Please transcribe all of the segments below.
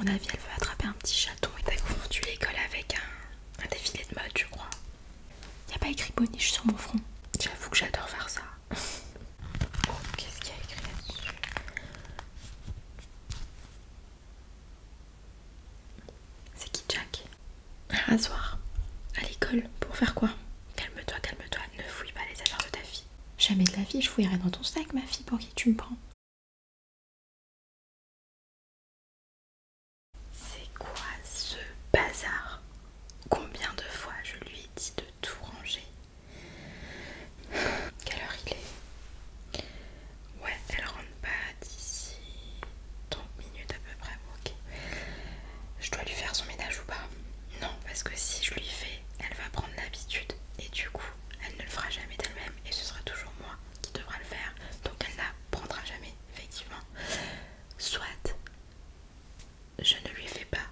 mon avis, elle veut attraper un petit chaton et t'as confondu l'école avec un défilé de mode, je crois. Y a pas écrit Boniche sur mon front. J'avoue que j'adore faire ça. Oh, qu'est-ce qu'il y a écrit là-dessus? C'est qui Jack? Un rasoir. À l'école, pour faire quoi? Calme-toi, calme-toi, ne fouille pas les affaires de ta fille. Jamais de la vie, je fouillerai dans ton sac, ma fille, pour qui tu me prends. C'est quoi ce bazar? Combien de fois je lui ai dit de tout ranger? Quelle heure il est? Ouais, elle rentre pas d'ici 30 minutes à peu près, ok. Je dois lui faire son ménage ou pas? Non, parce que si je lui fais, elle va prendre l'habitude et du coup, elle ne le fera jamais d'elle-même et ce sera toujours moi qui devra le faire. Donc elle n'apprendra jamais, effectivement. Soit je ne lui fais pas,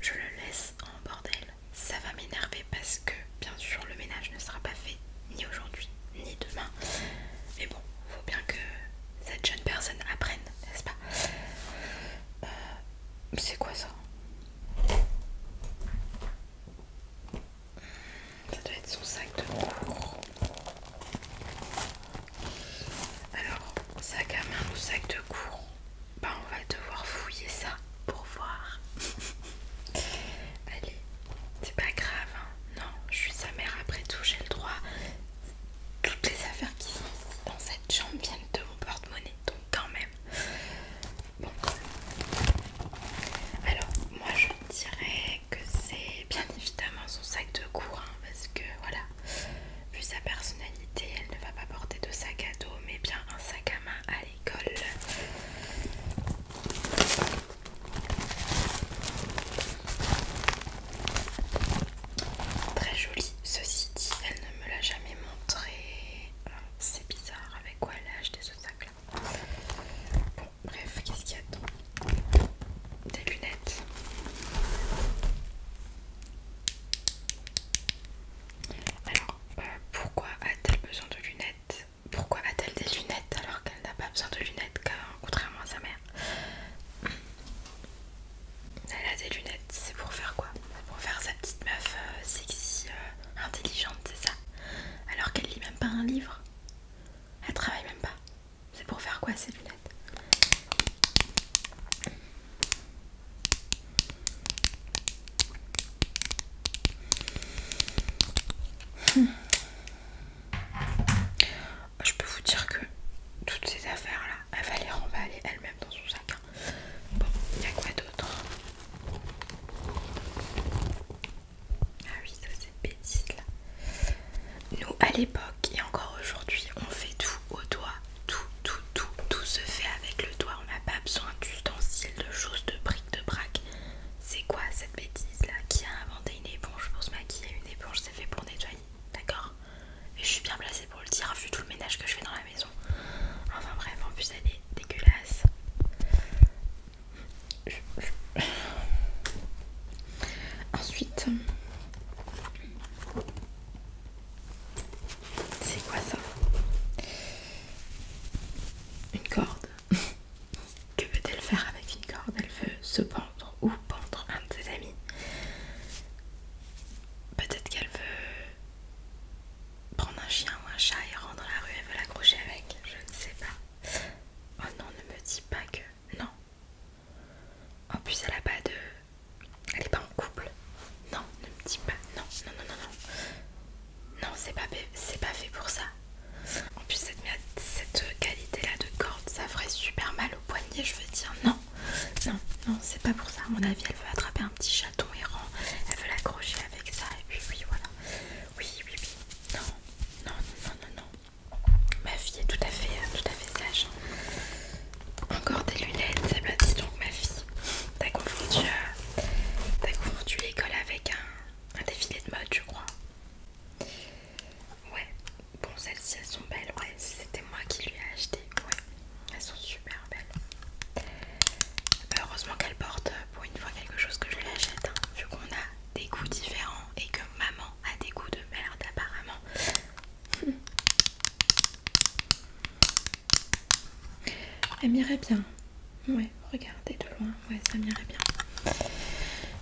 je le laisse en bordel. Ça va m'énerver parce que, bien sûr, le ménage ne sera pas fait ni aujourd'hui ni demain. Mais bon, faut bien que cette jeune personne apprenne, n'est-ce pas? C'est quoi ça? Ça doit être son sac de cours. Alors, sac à main ou sac de cours? Bah, on va devoir fouiller ça pour voir. Allez, c'est pas grave, hein. Non, je suis sa mère après tout, j'ai le droit. Toutes les affaires qui sont dans cette chambre viennent de mon porte-monnaie, donc quand même. Bon. Alors, moi je dirais que c'est bien évidemment son sac de cours, hein, parce que voilà, vu sa personnalité, elle ne va pas porter de sac à dos, mais bien un sac à main à l'école. Très joli, ceci dit, elle ne me l'a jamais montré. C'est bizarre, avec quoi elle a acheté ce sac là. Bon, bref, qu'est-ce qu'il y a dedans? Des lunettes. Alors, pourquoi a-t-elle besoin de lunettes? Pourquoi a-t-elle des lunettes alors qu'elle n'a pas besoin de lunettes, contrairement à sa mère? Elle a des lunettes, c'est pour faire quoi? Pour faire sa petite meuf sexy, intelligente, c'est ça? Alors qu'elle lit même pas un livre? Elle travaille même pas. C'est pour faire quoi ces lunettes? Je peux vous dire que toutes ces affaires là, elle va les remballer elle-même dans son sac. Bon, il y a quoi d'autre? Ah oui, ça c'est une bêtise là. Nous à l'époque et encore aujourd'hui, on fait tout au doigt. Tout se fait avec le doigt. On n'a pas besoin d'ustensiles, de choses, de briques, de braques. C'est quoi cette bêtise là? Qui a inventé une éponge pour se maquiller? Une éponge c'est fait pour nettoyer, d'accord? Et je suis bien placée pour le dire vu tout le ménage que je fais dans la maison. Enfin bref, en plus elle est dégueulasse. Ensuite, c'est quoi ça? Une corde. Que veut-elle faire avec une corde? Elle veut se pendre ou pendre un de ses amis. Peut-être qu'elle veut prendre un chien ou un chat et rentrer dans la rue, elle veut l'accrocher avec. Je ne sais pas. Oh non, ne me dis pas que... Non. En plus, elle a pas de... Elle est pas en couple. Non, ne me dis pas. Non, non, non, non, non. Non, c'est pas fait pour ça. En plus, cette qualité-là de corde, ça ferait super mal au poignet, je veux dire. Non, non, non, c'est pas pour ça. À mon avis, elle veut attraper un petit chaton errant. Elle veut l'accrocher avec ça. Et puis, oui, voilà. Oui, oui, oui. Non, non, non, non, non, non. Ma fille est tout à fait sage. Encore des lunettes. Eh ben, dis donc, ma fille. T'as confondu l'école avec un défilé de mode, je crois. Ouais, bon, celles-ci elles sont belles, ouais, c'était moi qui lui ai acheté, ouais, elles sont super belles. Heureusement qu'elle porte pour une fois quelque chose que je lui achète, hein, vu qu'on a des goûts différents et que maman a des goûts de merde apparemment. Elle m'irait bien, ouais, regardez de loin, ouais, ça m'irait bien.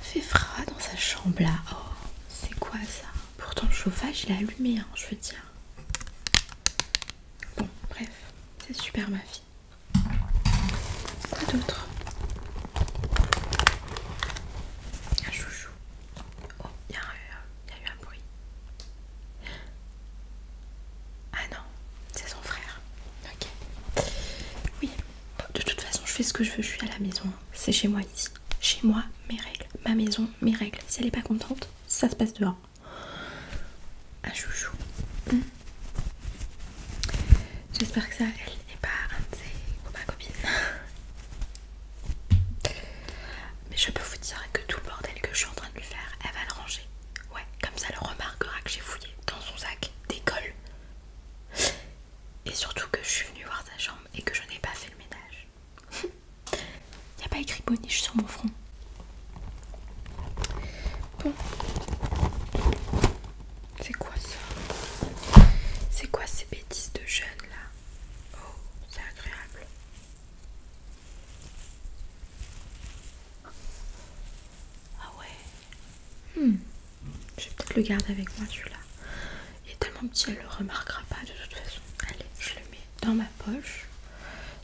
Fait froid dans sa chambre là. Oh, c'est quoi ça? Pourtant le chauffage il est allumé, hein, je veux dire. Bon, bref, c'est super ma fille. Quoi d'autre? Un chouchou. Oh, il y a eu un bruit. Ah non, c'est son frère. Ok. Oui, de toute façon, je fais ce que je veux, je suis à la maison. C'est chez moi ici. Chez moi, mes règles. Ma maison, mes règles. Si elle est pas contente, ça se passe dehors. Un chouchou. J'espère que ça, elle n'est pas un de ses copains copines. Mais je peux vous dire que tout le bordel que je suis en train de lui faire, elle va le ranger. Ouais, comme ça elle remarquera que j'ai fouillé dans son sac d'école. Et surtout que je suis venue voir sa chambre et que je n'ai pas fait le ménage. Il n'y a pas écrit boniche sur mon front. Bon. C'est quoi ça? C'est quoi ces bêtises de jeunes là? Oh, c'est agréable. Ah ouais. Je vais peut-être le garder avec moi celui-là. Il est tellement petit, elle le remarquera pas de toute façon. Allez, je le mets dans ma poche.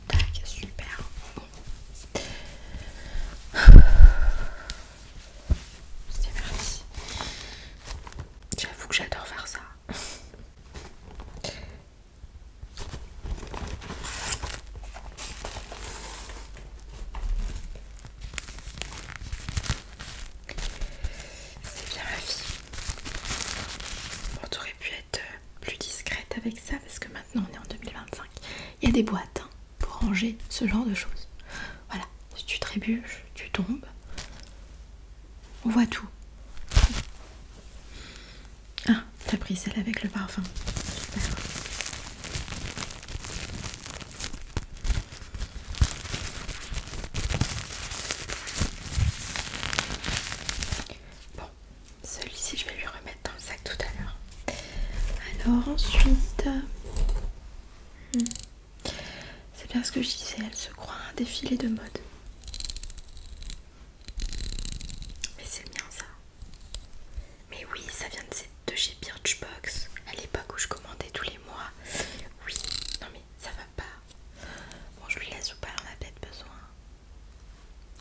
Tac, super. Bon. C'est parti. J'avoue que j'adore faire ça. C'est bien ma fille. Bon, t'aurais pu être plus discrète avec ça parce que maintenant on est en 2025. Il y a des boîtes hein, pour ranger ce genre de choses. Voilà, si tu trébuches, tu tombes. On voit tout. Ah, t'as pris celle avec le parfum. Super. Bon, celui-ci je vais lui remettre dans le sac tout à l'heure. Alors ensuite, c'est bien ce que je disais, elle se croit à un défilé de mode. Mais c'est bien ça. Mais oui, ça vient de chez Birchbox, à l'époque où je commandais tous les mois. Oui, non mais ça va pas. Bon, je lui laisse ou pas, elle en a peut-être besoin.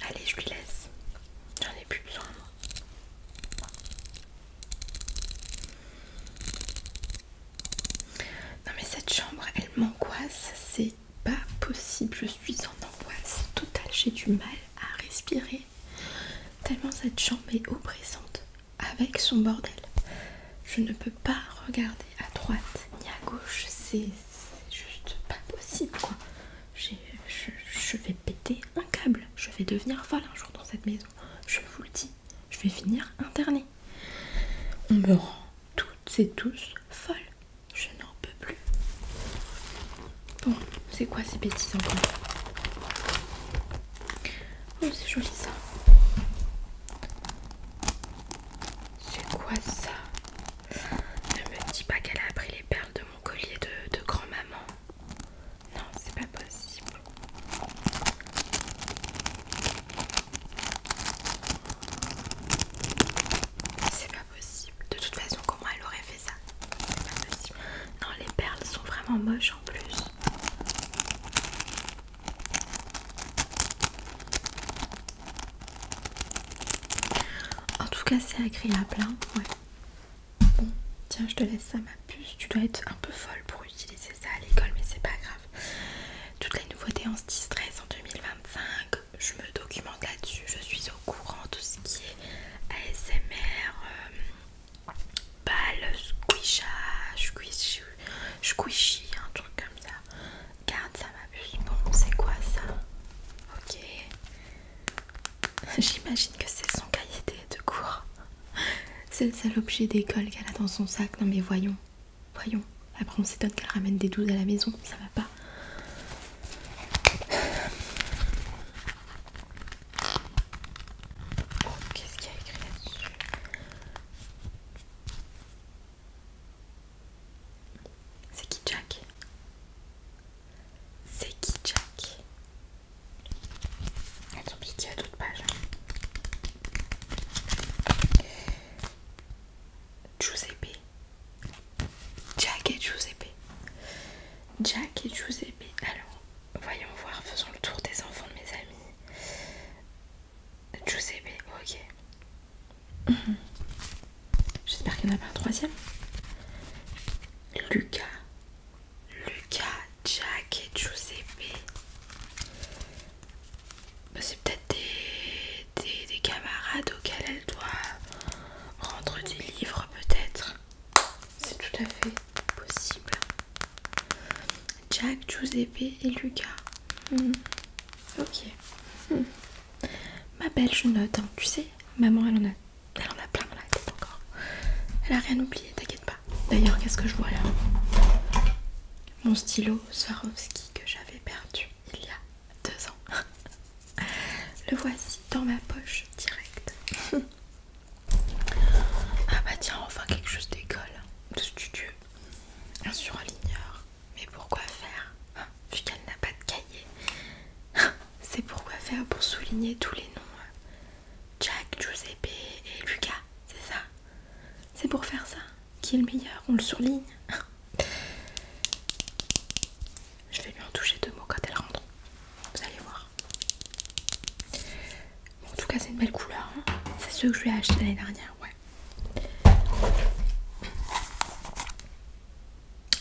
Allez, je lui laisse. J'en ai plus besoin, moi. Non mais cette chambre, elle m'angoisse, c'est pas possible. Je suis en angoisse totale, j'ai du mal à respirer. Tellement cette chambre est oppressante avec son bordel. Je ne peux pas regarder à droite ni à gauche, c'est juste pas possible quoi. Je vais péter un câble, je vais devenir folle un jour dans cette maison, je vous le dis, je vais finir internée. On me rend toutes et tous folles, je n'en peux plus. Bon, c'est quoi ces bêtises encore? Oh, c'est joli ça. C'est quoi ça? Ne me dis pas qu'elle a pris les perles de mon collier de grand-maman. Non, c'est pas possible. C'est pas possible. De toute façon, comment elle aurait fait ça? C'est pas possible. Non, les perles sont vraiment moches en plus. En tout cas, c'est agréable, hein? Ouais. Bon, tiens, je te laisse ça, ma puce. Tu dois être un peu folle pour utiliser ça à l'école, mais c'est pas grave. Toutes les nouveautés anti-stress en 2025, je me documente là-dessus. Je suis au courant, tout ce qui est ASMR, balle, squishy, un truc comme ça. Garde ça, ma puce. Bon, c'est quoi ça? Ok. J'imagine que c'est son cahier de cours. C'est le seul objet d'école qu'elle a dans son sac. Non mais voyons. Après on s'étonne qu'elle ramène des 12 à la maison. Ça va pas. Oh, qu'est-ce qu'il y a écrit là-dessus? C'est qui Jack? C'est qui Jack? Attends, parce qu'il y a d'autres pages. Jack et Giuseppe. Alors, voyons voir, faisons le tour des enfants de mes amis. Giuseppe, ok. J'espère qu'il n'y en a pas un troisième. Luca, Jack et Giuseppe. C'est peut-être des camarades auxquels elle doit rendre des livres, peut-être. C'est tout à fait possible. Jack, Giuseppe et Luca. Ok. Ma belle, je note, hein. Tu sais, maman, elle en a plein dans la tête encore. Elle a rien oublié, t'inquiète pas. D'ailleurs, qu'est-ce que je vois là? Mon stylo Swarovski que j'avais perdu il y a 2 ans. Le voici dans ma poche direct. Ah bah tiens, enfin quelque chose d'école, de studieux. Un surligneur. Mais pourquoi faire, vu qu'elle n'a pas de cahier? C'est pourquoi faire pour souligner tous les noms. Jack, Giuseppe et Luca, c'est ça? C'est pour faire ça? Qui est le meilleur? On le surligne. Je vais lui en toucher 2 mots quand elle rentre. Vous allez voir. Bon, en tout cas, c'est une belle couleur. Hein. C'est ceux que je lui ai acheté l'année dernière, ouais.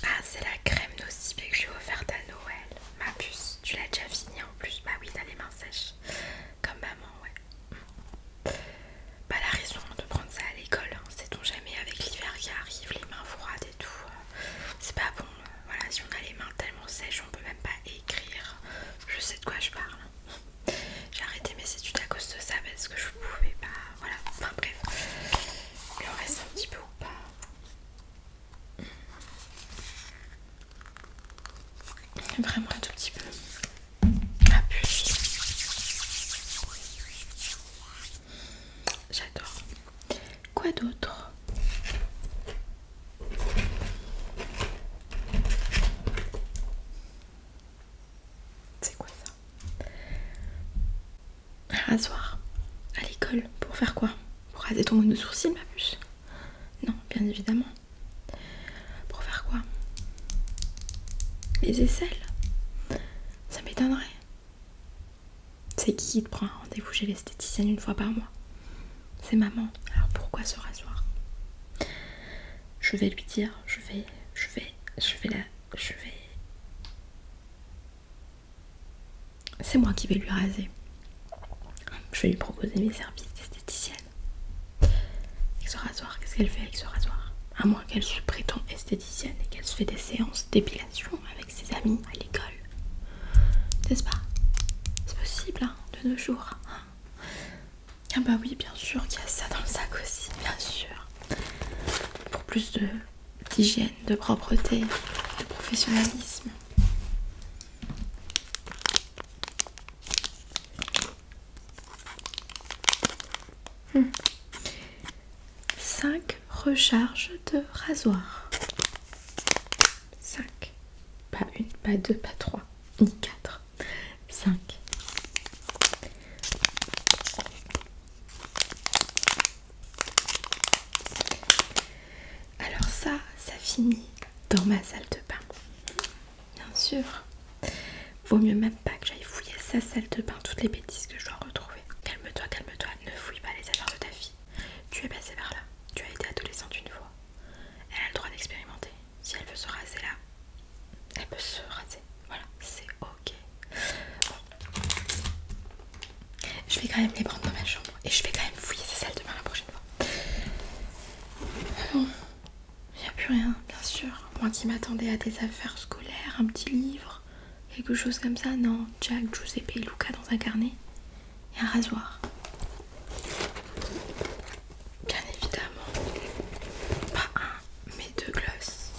Ah, c'est la crème nocibé que je lui ai offerte à Noël. Ma puce, tu l'as déjà fini en plus. Bah oui, t'as les mains sèches. Comme maman, ouais. Bah, elle a raison de prendre ça à l'école. Hein. Sait-on jamais avec l'hiver qui arrive, les mains froides et tout. C'est pas bon. Voilà, si on a les mains tellement sèches, on peut même pas écrire. Je sais de quoi je parle. J'ai arrêté mes études à cause de ça parce que je pouvais pas. Voilà, enfin bref. Il en reste un petit peu ou pas. Vraiment un tout petit peu. Ah puce. J'adore. Quoi d'autre? C'est quoi ça? Un rasoir. À l'école. Pour faire quoi? Pour raser ton mono sourcil, ma puce? Non, bien évidemment. Pour faire quoi? Les aisselles? Ça m'étonnerait. C'est qui te prend un rendez-vous chez l'esthéticienne 1 fois par mois? C'est maman. Alors pourquoi ce rasoir? Je vais lui dire, je vais. C'est moi qui vais lui raser. Je vais lui proposer mes services d'esthéticienne. Avec ce rasoir, qu'est-ce qu'elle fait avec ce rasoir? À moins qu'elle se prétend esthéticienne et qu'elle se fait des séances d'épilation avec ses amis à l'école. N'est-ce pas? C'est possible, hein, de nos jours. Hein. Ah bah oui, bien sûr qu'il y a ça dans le sac aussi, bien sûr. Pour plus d'hygiène, de propreté, de professionnalisme. 5 recharges de rasoir. 5. Pas 1, pas 2, pas 3, ni 4. 5. Alors ça finit dans ma salle de bain. Bien sûr. Vaut mieux même pas que j'aille fouiller sa salle de bain, toutes les bêtises que je dois retrouver. Calme-toi, ne fouille pas les affaires de ta fille. Tu es passée par là, tu as été adolescente 1 fois. Elle a le droit d'expérimenter. Si elle veut se raser là, elle peut se raser. Voilà, c'est ok. Bon. Je vais quand même les prendre dans ma chambre et je vais quand même fouiller sa salle de bain la prochaine fois. Bon, il n'y a plus rien, bien sûr. Moi qui m'attendais à des affaires scolaires, un petit livre, quelque chose comme ça. Non, Jack, Giuseppe et Luca dans un carnet et un rasoir. Bien évidemment, pas un, mais 2 glosses.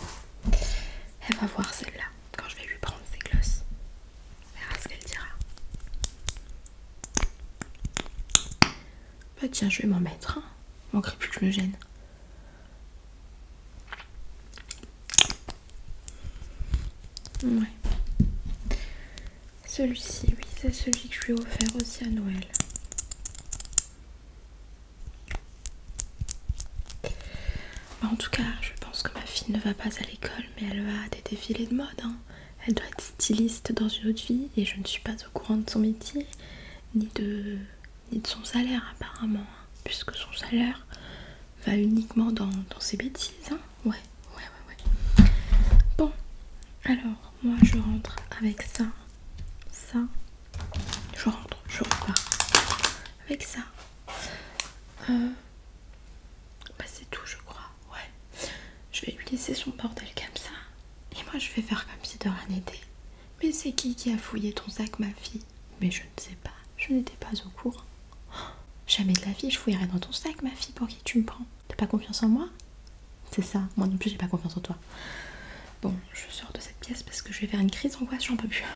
Elle va voir celle-là quand je vais lui prendre ses glosses. On verra ce qu'elle dira. Bah tiens, je vais m'en mettre. Hein. Manquerait plus que je me gêne. Ouais. Celui-ci, oui, c'est celui que je lui ai offert aussi à Noël. Bah, en tout cas, je pense que ma fille ne va pas à l'école, mais elle va à des défilés de mode. Hein. Elle doit être styliste dans une autre vie et je ne suis pas au courant de son métier ni de son salaire apparemment, hein, puisque son salaire va uniquement dans ses bêtises. Hein. Ouais. Bon, alors moi je rentre avec ça, je repars avec ça. Bah c'est tout je crois, ouais. Je vais lui laisser son bordel comme ça. Et moi je vais faire comme si de rien n'était. Mais c'est qui a fouillé ton sac ma fille? Mais je ne sais pas, je n'étais pas au courant. Jamais de la vie je fouillerai dans ton sac ma fille, pour qui tu me prends? T'as pas confiance en moi? C'est ça, moi non plus j'ai pas confiance en toi. Bon, je sors de cette pièce parce que je vais faire une crise d'angoisse, j'en peux plus.